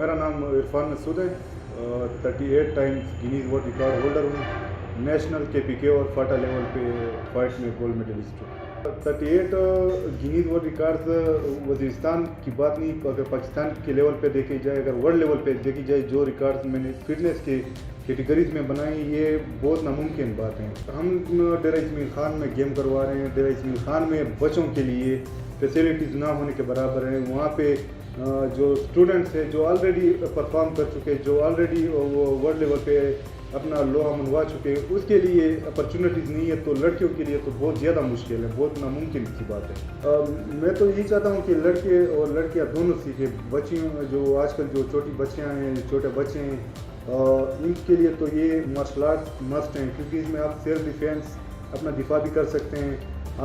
मेरा नाम इरफान मसूद है। 38 times Guinness world record holder हूँ। नेशनल KPK और फाटा लेवल पे फाइट में गोल्ड मेडलिस्ट हूँ। 38 गिनीज वर्ल्ड रिकॉर्ड्स वज़ीरिस्तान की बात नहीं, अगर पाकिस्तान के लेवल पे देखी जाए, अगर वर्ल्ड लेवल पे देखी जाए, जो रिकॉर्ड्स मैंने फिटनेस के कैटेगरीज में बनाई, ये बहुत नामुमकिन बात है। हम डेरा इस्माइल खान में गेम करवा रहे हैं। डेरा इस्माइल खान में बच्चों के लिए फैसिलिटीज़ ना होने के बराबर हैं। वहाँ पे जो स्टूडेंट्स हैं, जो ऑलरेडी परफॉर्म कर चुके, जो ऑलरेडी वो वर्ल्ड लेवल पे अपना लोहा मनवा चुके, उसके लिए अपॉर्चुनिटीज़ नहीं है, तो लड़कियों के लिए तो बहुत ज़्यादा मुश्किल है, बहुत नामुमकिन सी बात है। मैं तो यही चाहता हूँ कि लड़के और लड़कियाँ दोनों सीखें। बच्चियों जो आजकल जो छोटी बच्चियाँ हैं, छोटे बच्चे हैं, इनके लिए तो ये मार्शल आर्ट मस्ट हैं, क्योंकि इसमें आप सेल्फ डिफेंस, अपना दिफा भी कर सकते हैं,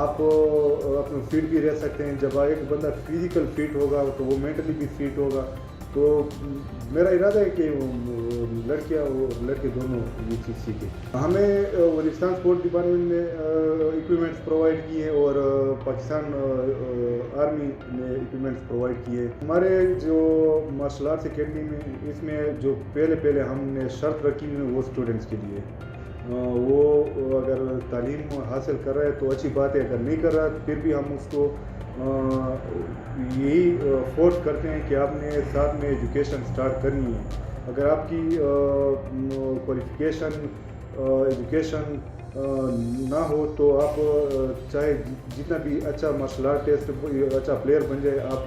आप अपना फिट भी रह सकते हैं। जब एक बंदा फिजिकल फिट होगा तो वो मेंटली भी फिट होगा। तो मेरा इरादा है कि लड़कियां और लड़के दोनों ये चीज़ सीखें। हमें वज़ीरिस्तान स्पोर्ट डिपार्टमेंट ने इक्विपमेंट्स प्रोवाइड किए और पाकिस्तान आर्मी ने इक्विपमेंट्स प्रोवाइड किए। हमारे जो मार्शल आर्ट्स एकेडमी में, इसमें जो पहले हमने शर्त रखी है वो स्टूडेंट्स के लिए, वो अगर तालीम हासिल कर रहा है तो अच्छी बात है, अगर नहीं कर रहा फिर भी हम उसको यही फोर्स करते हैं कि आपने साथ में एजुकेशन स्टार्ट करनी है। अगर आपकी क्वालिफिकेशन एजुकेशन ना हो तो आप चाहे जितना भी अच्छा मार्शल आर्टिस्ट, अच्छा प्लेयर बन जाए, आप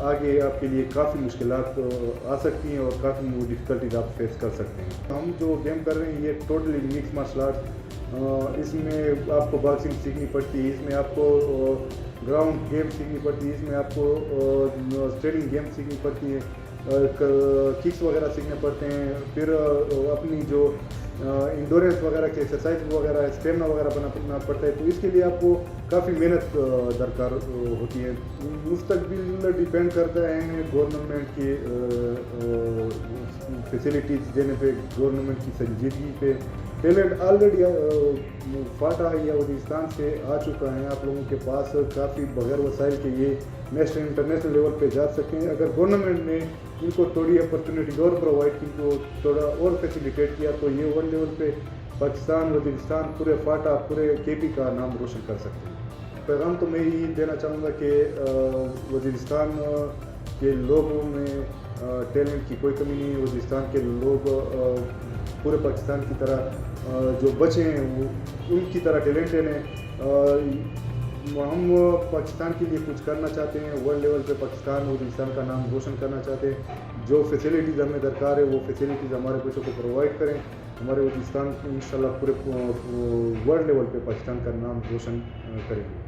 आगे आपके लिए काफ़ी मुश्किलात आ सकती हैं और काफ़ी डिफ़िकल्टीज आप फेस कर सकते हैं। हम जो गेम कर रहे हैं ये टोटली मिक्स मार्शल आर्ट। इसमें आपको बॉक्सिंग सीखनी पड़ती है, इसमें आपको ग्राउंड गेम सीखनी पड़ती है, इसमें आपको स्ट्रेनिंग गेम सीखनी पड़ती है, किक्स वगैरह सीखने पड़ते हैं, फिर अपनी जो इंडोरेंस वगैरह के एक्सरसाइज वगैरह, स्टेमिना वगैरह बनाना पड़ता है। तो इसके लिए आपको काफ़ी मेहनत दरकार होती है। मुस्तकबिल डिपेंड करता है गवर्नमेंट की फैसिलिटीज़ देने पे, गवर्नमेंट की संजीदगी पे। टैलेंट ऑलरेडी फाटा या वज़ीरिस्तान से आ चुका है आप लोगों के पास, काफ़ी बगैर वसाइल के ये नेशनल इंटरनेशनल लेवल पे जा सकें। अगर गवर्नमेंट ने इनको थोड़ी अपॉर्चुनिटीज़ और प्रोवाइड की, तो थोड़ा और फैसिलिटेट किया, तो ये वर्ल्ड लेवल पे पाकिस्तान, वज़ीरिस्तान, पूरे फाटा, पूरे KP का नाम रोशन कर सकते हैं। पैगाम तो मैं यही देना चाहूँगा कि वज़ीरिस्तान के लोगों में टैलेंट की कोई कमी नहीं है। वज़ीरिस्तान के लोग पूरे पाकिस्तान की तरह जो बचे हैं वो उनकी तरह टैलेंटेड हैं। हम पाकिस्तान के लिए कुछ करना चाहते हैं, वर्ल्ड लेवल पे पाकिस्तान वज़ीरिस्तान का नाम रोशन करना चाहते हैं। जो फैसिलिटीज़ हमें दरकार है वो फैसिलिटीज़ हमारे बच्चों को प्रोवाइड करें। हमारे वज़ीरिस्तान इंशाल्लाह पूरे वर्ल्ड लेवल पे पाकिस्तान का नाम रोशन करेंगे।